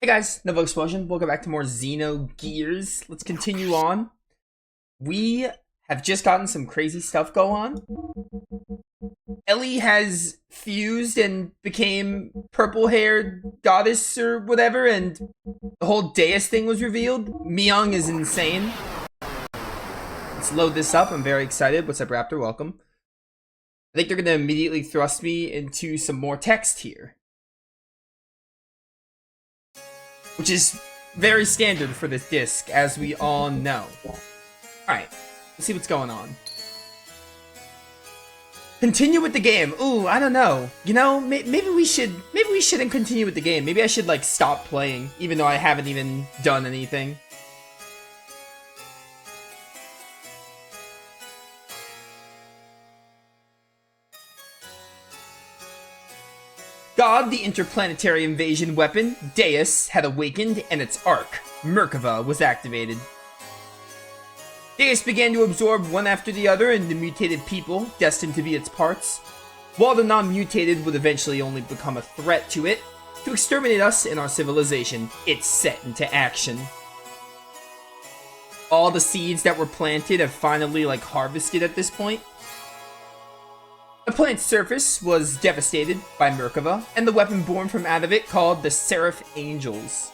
Hey guys, Novaexplosion. Welcome back to more Xenogears. Let's continue on. We have just gotten some crazy stuff go on. Ellie has fused and became purple-haired goddess or whatever, and the whole Deus thing was revealed. Myung is insane. Let's load this up. I'm very excited. What's up, Raptor? Welcome. I think they're going to immediately thrust me into some more text here, which is very standard for this disc, as we all know. Alright, let's see what's going on. Continue with the game. Ooh, I don't know. You know, maybe we shouldn't continue with the game. Maybe I should, like, stop playing, even though I haven't even done anything. God, the interplanetary invasion weapon, Deus, had awakened, and its arc, Merkava, was activated. Deus began to absorb one after the other into mutated people, destined to be its parts, while the non-mutated would eventually only become a threat to it. To exterminate us and our civilization, it's set into action. All the seeds that were planted have finally, like, harvested at this point. The plant's surface was devastated by Merkava, and the weapon born from out of it called the Seraph Angels.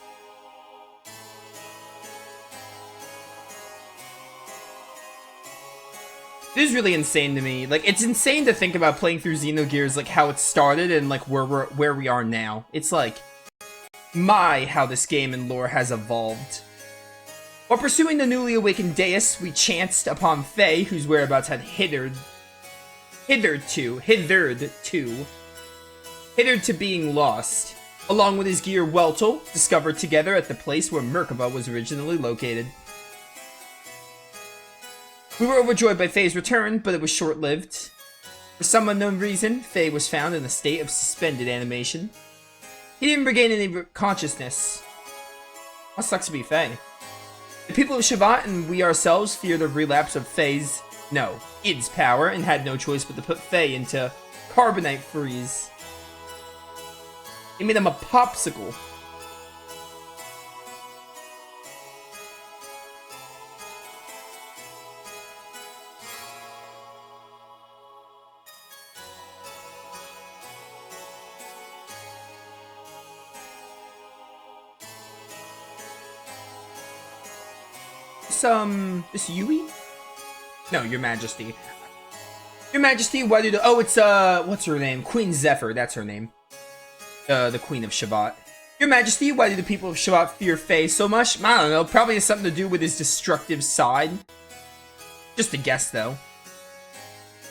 This is really insane to me. Like, it's insane to think about playing through Xenogears, like, how it started and, like, where we are now. It's like, how this game and lore has evolved. While pursuing the newly awakened Deus, we chanced upon Faye, whose whereabouts had hitherto being lost, along with his gear Weltel, discovered together at the place where Merkava was originally located. We were overjoyed by Faye's return, but it was short-lived. For some unknown reason, Faye was found in a state of suspended animation. He didn't regain any consciousness. That sucks to be Faye. The people of Shavat and we ourselves feared a relapse of Faye's, no, Id's power, and had no choice but to put Faye into carbonite freeze. He made him a popsicle. This Yui? No, Your Majesty. Your Majesty, why did... Oh, it's, what's her name? Queen Zephyr, that's her name. The Queen of Shavat. Your Majesty, why do the people of Shavat fear Faye so much? I don't know, probably has something to do with his destructive side. Just a guess, though.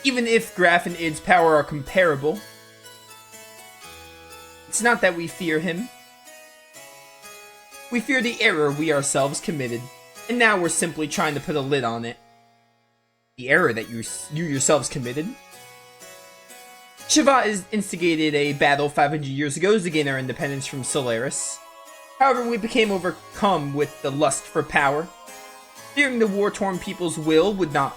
Even if Graf and Id's power are comparable, it's not that we fear him. We fear the error we ourselves committed, and now we're simply trying to put a lid on it. The error that you yourselves committed. Shavat has instigated a battle 500 years ago to gain our independence from Solaris. However, we became overcome with the lust for power. Fearing the war-torn people's will would no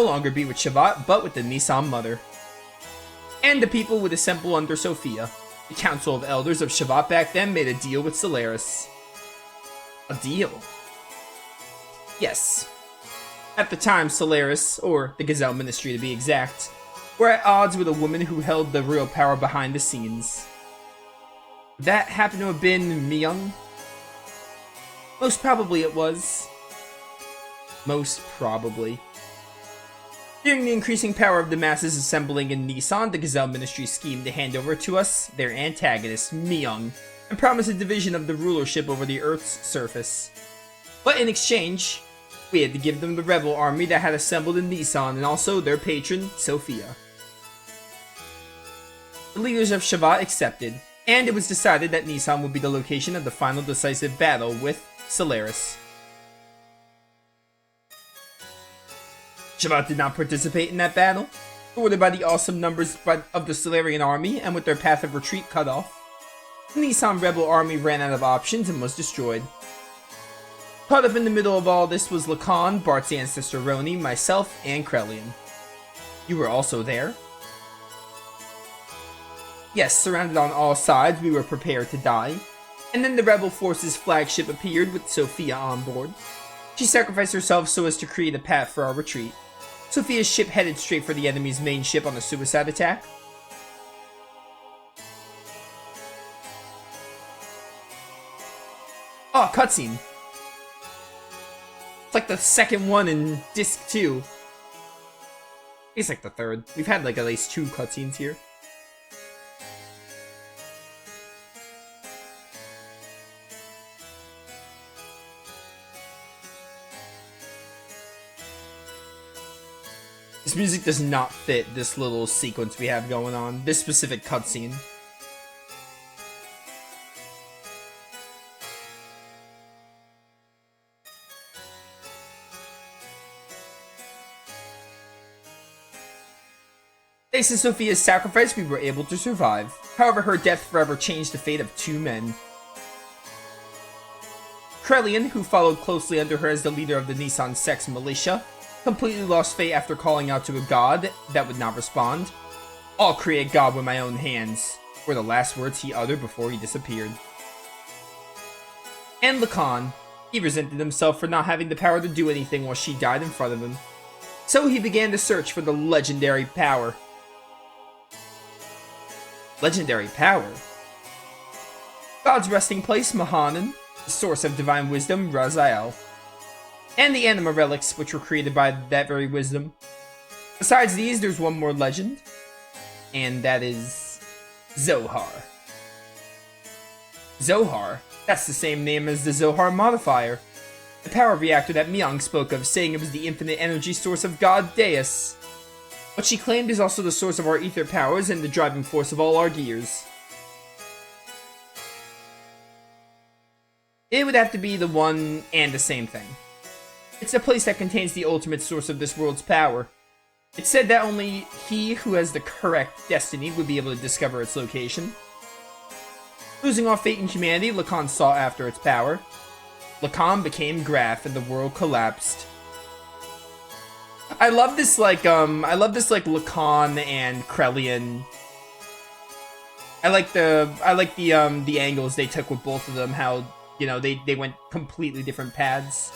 longer be with Shavat, but with the Nissan Mother. And the people would assemble under Sophia. The Council of Elders of Shavat back then made a deal with Solaris. A deal? Yes. At the time, Solaris, or the Gazelle Ministry to be exact, were at odds with a woman who held the real power behind the scenes. Would that happen to have been Myung? Most probably it was. Most probably. Fearing the increasing power of the masses assembling in Nissan, the Gazelle Ministry schemed to hand over to us their antagonist, Myung, and promise a division of the rulership over the Earth's surface. But in exchange, we had to give them the rebel army that had assembled in Nissan and also their patron, Sophia. The leaders of Shavat accepted, and it was decided that Nissan would be the location of the final decisive battle with Solaris. Shavat did not participate in that battle, thwarted by the awesome numbers of the Solarian army and with their path of retreat cut off. The Nissan rebel army ran out of options and was destroyed. Caught up in the middle of all this was Lacan, Bart's ancestor Roni, myself, and Krelian. You were also there? Yes, surrounded on all sides, we were prepared to die. And then the rebel forces flagship appeared with Sophia on board. She sacrificed herself so as to create a path for our retreat. Sophia's ship headed straight for the enemy's main ship on a suicide attack. Oh, cutscene. It's like the second one in Disc 2. It's like the third. We've had like at least 2 cutscenes here. This music does not fit this little sequence we have going on. This specific cutscene. Thanks to Sophia's sacrifice, we were able to survive. However, her death forever changed the fate of 2 men. Krelian, who followed closely under her as the leader of the Nissan Sex militia, completely lost fate after calling out to a god that would not respond. "I'll create God with my own hands," were the last words he uttered before he disappeared. And Lacan, he resented himself for not having the power to do anything while she died in front of him. So he began to search for the legendary power. Legendary power? God's resting place, Mahanan, the source of divine wisdom, Raziel, and the anima relics which were created by that very wisdom. Besides these, there's one more legend, and that is Zohar. Zohar? That's the same name as the Zohar modifier, the power reactor that Myung spoke of, saying it was the infinite energy source of God Deus. What she claimed is also the source of our ether powers and the driving force of all our gears. It would have to be the one and the same thing. It's the place that contains the ultimate source of this world's power. It's said that only he who has the correct destiny would be able to discover its location. Losing all faith in humanity, Lacan sought after its power. Lacan became Graph and the world collapsed. I love this like Lacan and Krelian. I like the angles they took with both of them, how, you know, they went completely different paths.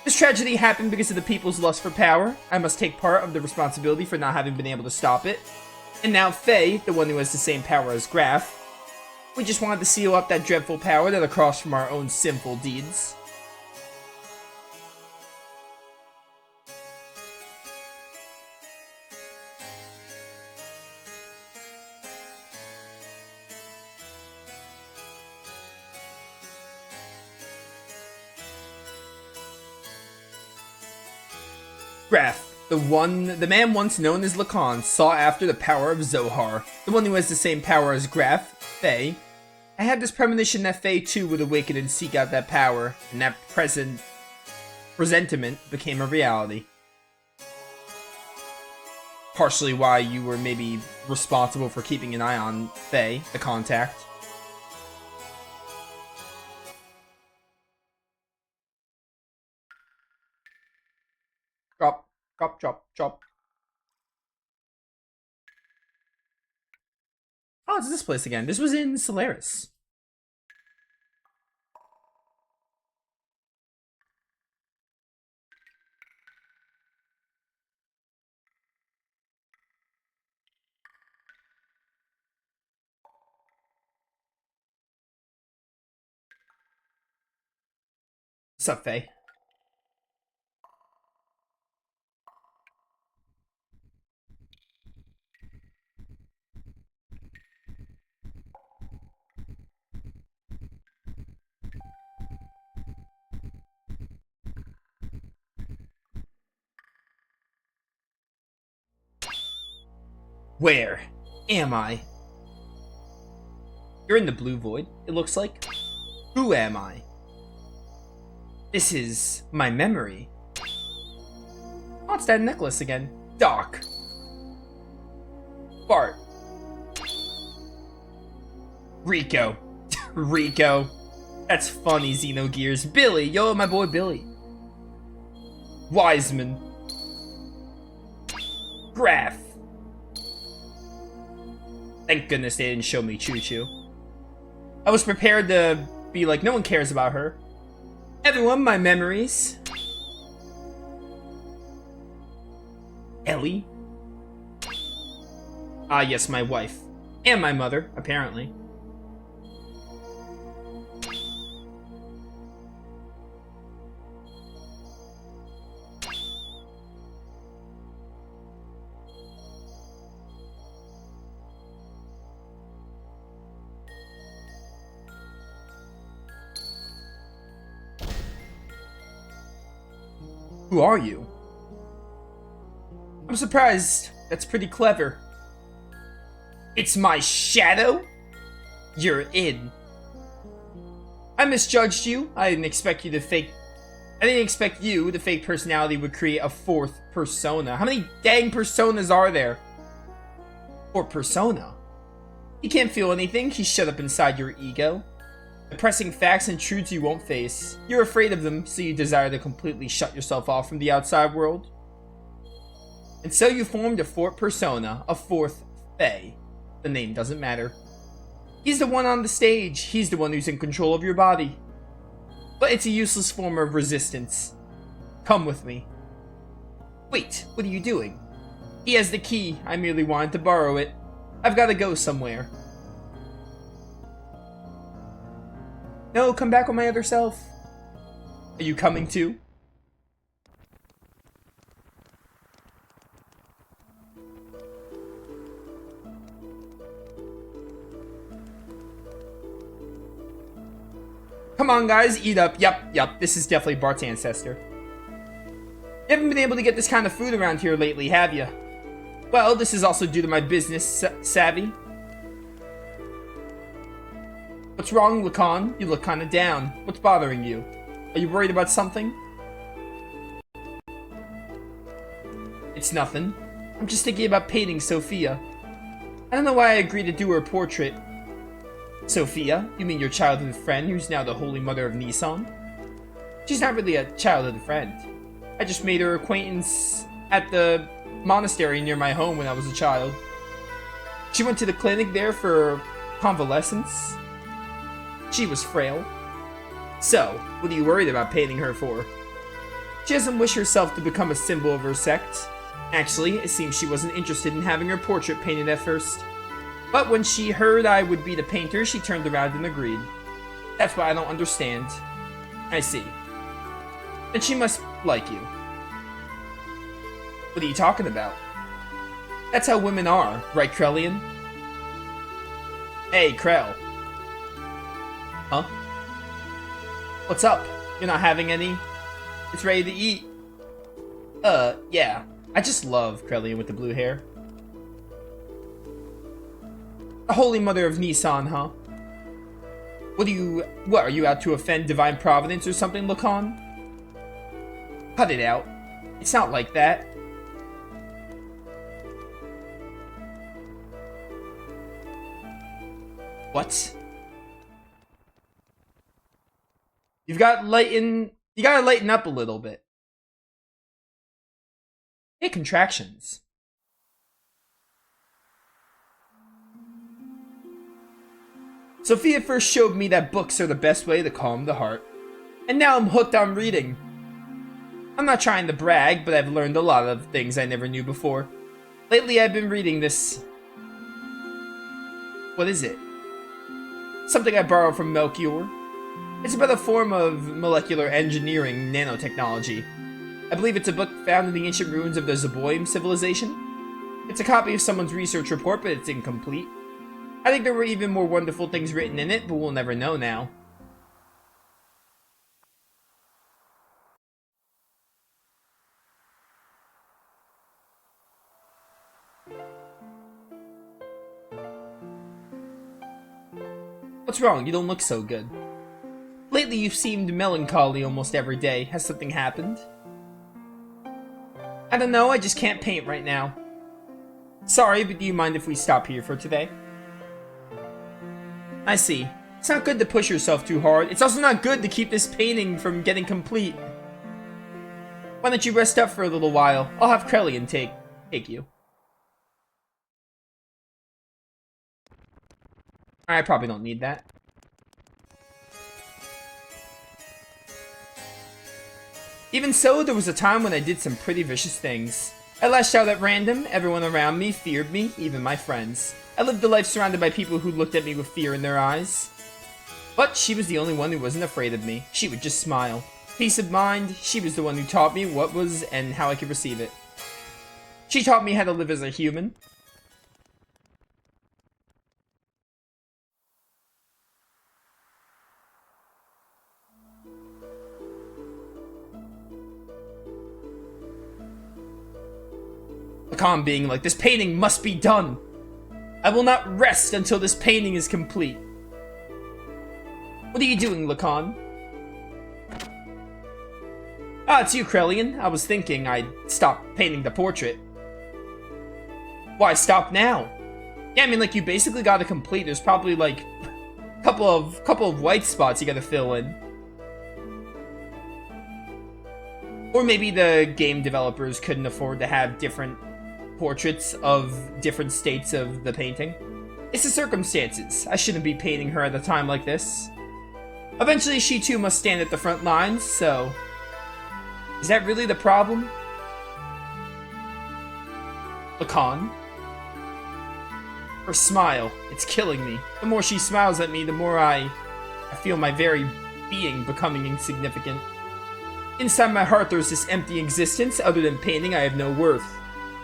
This tragedy happened because of the people's lust for power. I must take part of the responsibility for not having been able to stop it. And now Faye, the one who has the same power as Graph, we just wanted to seal up that dreadful power that across from our own sinful deeds. Graph, the man once known as Lacan, sought after the power of Zohar, the one who has the same power as Graph, Faye. I had this premonition that Faye too would awaken and seek out that power, and that presentiment became a reality. Partially why you were maybe responsible for keeping an eye on Faye, the contact. Drop, drop, drop, drop. Oh, it's this place again. This was in Solaris. What's up, Faye? Where am I? You're in the blue void, it looks like. Who am I? This is my memory. Oh, it's that necklace again. Doc. Bart. Rico. Rico. That's funny, Xenogears. Billy. Yo, my boy Billy. Wiseman. Graph. Thank goodness they didn't show me Choo Choo. I was prepared to be like, no one cares about her. Everyone, my memories. Ellie? Ah, yes, my wife. And my mother, apparently. Who are you? I'm surprised. That's pretty clever. It's my shadow? You're in. I misjudged you. I didn't expect you, the fake personality would create a fourth persona. How many dang personas are there? Or persona? You can't feel anything. He's shut up inside your ego. Depressing facts and truths you won't face. You're afraid of them, so you desire to completely shut yourself off from the outside world. And so you formed a fourth persona, a fourth Fae. The name doesn't matter. He's the one on the stage. He's the one who's in control of your body. But it's a useless form of resistance. Come with me. Wait, what are you doing? He has the key. I merely wanted to borrow it. I've got to go somewhere. No, come back with my other self. Are you coming too? Come on, guys, eat up. Yup, this is definitely Bart's ancestor. You haven't been able to get this kind of food around here lately, have you? Well, this is also due to my business savvy. What's wrong, Lacan? You look kinda down. What's bothering you? Are you worried about something? It's nothing. I'm just thinking about painting Sophia. I don't know why I agreed to do her portrait. Sophia? You mean your childhood friend who's now the Holy Mother of Nissan? She's not really a childhood friend. I just made her acquaintance at the monastery near my home when I was a child. She went to the clinic there for convalescence. She was frail. So, what are you worried about painting her for? She doesn't wish herself to become a symbol of her sect. Actually, it seems she wasn't interested in having her portrait painted at first. But when she heard I would be the painter, she turned around and agreed. That's why I don't understand. I see. Then she must like you. What are you talking about? That's how women are, right, Krelian? Hey, Krell. Huh? What's up? You're not having any? It's ready to eat. Yeah. I just love Krelian with the blue hair. The Holy Mother of Nissan, huh? What, are you out to offend Divine Providence or something, Lacan? Cut it out. It's not like that. What? You gotta lighten up a little bit. Hey, contractions. Sophia first showed me that books are the best way to calm the heart. And now I'm hooked on reading. I'm not trying to brag, but I've learned a lot of things I never knew before. Lately I've been reading this. What is it? Something I borrowed from Melchior. It's about a form of molecular engineering nanotechnology. I believe it's a book found in the ancient ruins of the Zeboim civilization. It's a copy of someone's research report, but it's incomplete. I think there were even more wonderful things written in it, but we'll never know now. What's wrong? You don't look so good. Lately you've seemed melancholy almost every day. Has something happened? I don't know, I just can't paint right now. Sorry, but do you mind if we stop here for today? I see. It's not good to push yourself too hard. It's also not good to keep this painting from getting complete. Why don't you rest up for a little while? I'll have Krelian take you. I probably don't need that. Even so, there was a time when I did some pretty vicious things. I lashed out at random, everyone around me feared me, even my friends. I lived a life surrounded by people who looked at me with fear in their eyes. But she was the only one who wasn't afraid of me. She would just smile. Peace of mind, she was the one who taught me what was and how I could receive it. She taught me how to live as a human. Lacan being like, this painting must be done. I will not rest until this painting is complete. What are you doing, Lacan? Ah, it's you, Krelian. I was thinking I'd stop painting the portrait. Why stop now? Yeah, I mean, like, you basically got to complete. There's probably, like, a couple of white spots you gotta fill in. Or maybe the game developers couldn't afford to have different portraits of different states of the painting. It's the circumstances. I shouldn't be painting her at a time like this. Eventually, she too must stand at the front lines, so... Is that really the problem? Lacan? Her smile, it's killing me. The more she smiles at me, the more I feel my very being becoming insignificant. Inside my heart, there's this empty existence. Other than painting, I have no worth.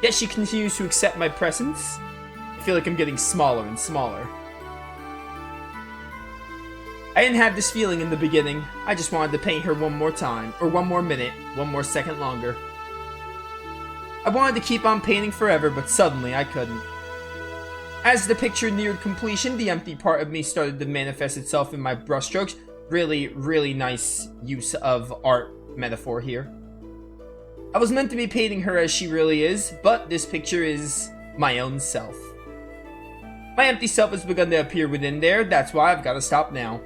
Yet she continues to accept my presence. I feel like I'm getting smaller and smaller. I didn't have this feeling in the beginning. I just wanted to paint her one more time, or one more minute, one more second longer. I wanted to keep on painting forever, but suddenly I couldn't. As the picture neared completion, the empty part of me started to manifest itself in my brushstrokes. Really, really nice use of art metaphor here. I was meant to be painting her as she really is, but this picture is my own self. My empty self has begun to appear within there, that's why I've got to stop now.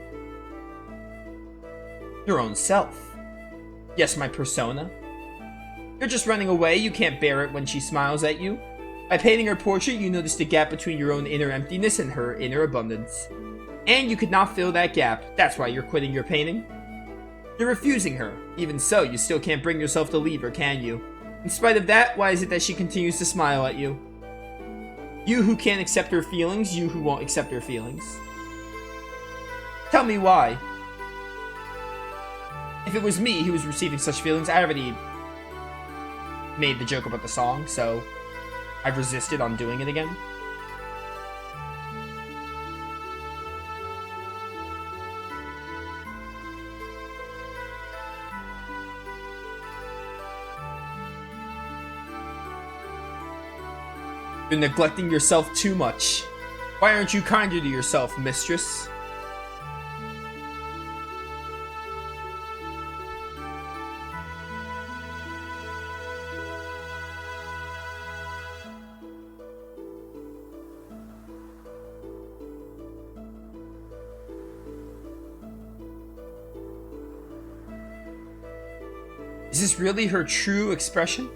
Your own self. Yes, my persona. You're just running away, you can't bear it when she smiles at you. By painting her portrait, you noticed a gap between your own inner emptiness and her inner abundance. And you could not fill that gap, that's why you're quitting your painting. You're refusing her. Even so, you still can't bring yourself to leave her, can you? In spite of that, why is it that she continues to smile at you? You who can't accept her feelings, you who won't accept her feelings. Tell me why. If it was me who was receiving such feelings, I already made the joke about the song, so I've resisted on doing it again. You're neglecting yourself too much. Why aren't you kinder to yourself, mistress? Is this really her true expression?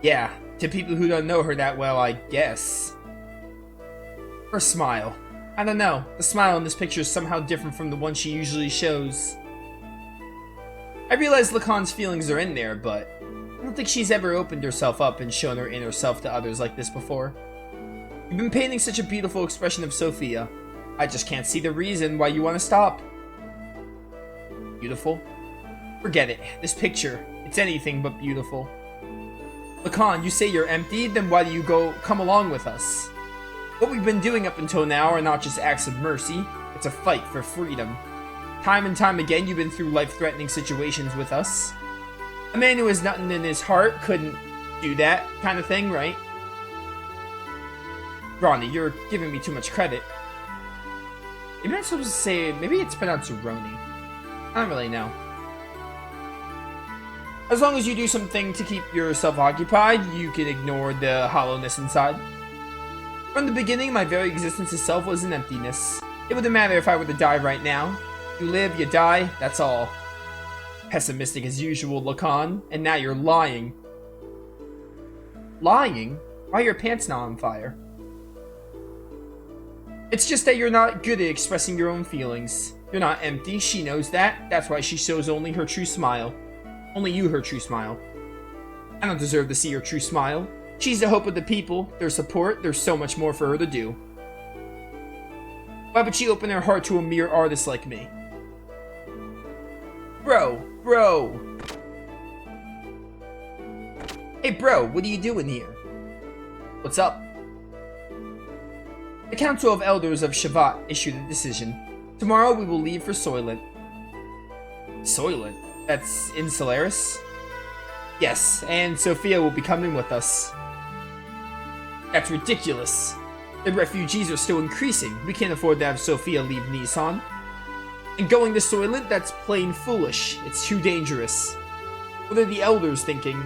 Yeah, to people who don't know her that well, I guess. Her smile. I don't know, the smile in this picture is somehow different from the one she usually shows. I realize Lacan's feelings are in there, but I don't think she's ever opened herself up and shown her inner self to others like this before. You've been painting such a beautiful expression of Sophia. I just can't see the reason why you want to stop. Beautiful? Forget it. This picture, it's anything but beautiful. Lacan, you say you're empty, then why do you come along with us? What we've been doing up until now are not just acts of mercy, it's a fight for freedom. Time and time again, you've been through life-threatening situations with us. A man who has nothing in his heart couldn't do that kind of thing, right? Ronnie, you're giving me too much credit. Maybe I'm supposed to say, maybe it's pronounced Roni. I don't really know. As long as you do something to keep yourself occupied, you can ignore the hollowness inside. From the beginning, my very existence itself was an emptiness. It wouldn't matter if I were to die right now. You live, you die, that's all. Pessimistic as usual, Lacan, and now you're lying. Lying? Why are your pants not on fire? It's just that you're not good at expressing your own feelings. You're not empty, she knows that. That's why she shows only her true smile. Only you her true smile. I don't deserve to see her true smile. She's the hope of the people, their support, there's so much more for her to do. Why would she open her heart to a mere artist like me? Bro! Hey bro, what are you doing here? What's up? The Council of Elders of Shavat issued a decision. Tomorrow we will leave for Soylent. Soylent? That's in Solaris? Yes, and Sophia will be coming with us. That's ridiculous. The refugees are still increasing. We can't afford to have Sophia leave Nissan. And going to Soylent, that's plain foolish. It's too dangerous. What are the elders thinking?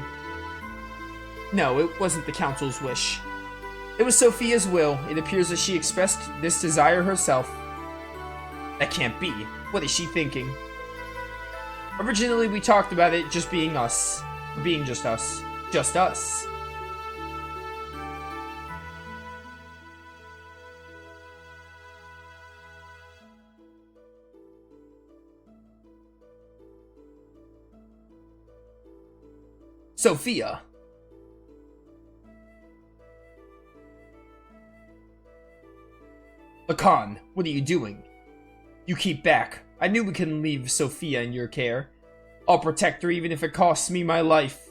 No, it wasn't the council's wish. It was Sophia's will. It appears that she expressed this desire herself. That can't be. What is she thinking? Originally, we talked about it just being us. Being just us. Just us. Sophia. Lacan, what are you doing? You keep back. I knew we couldn't leave Sophia in your care. I'll protect her even if it costs me my life.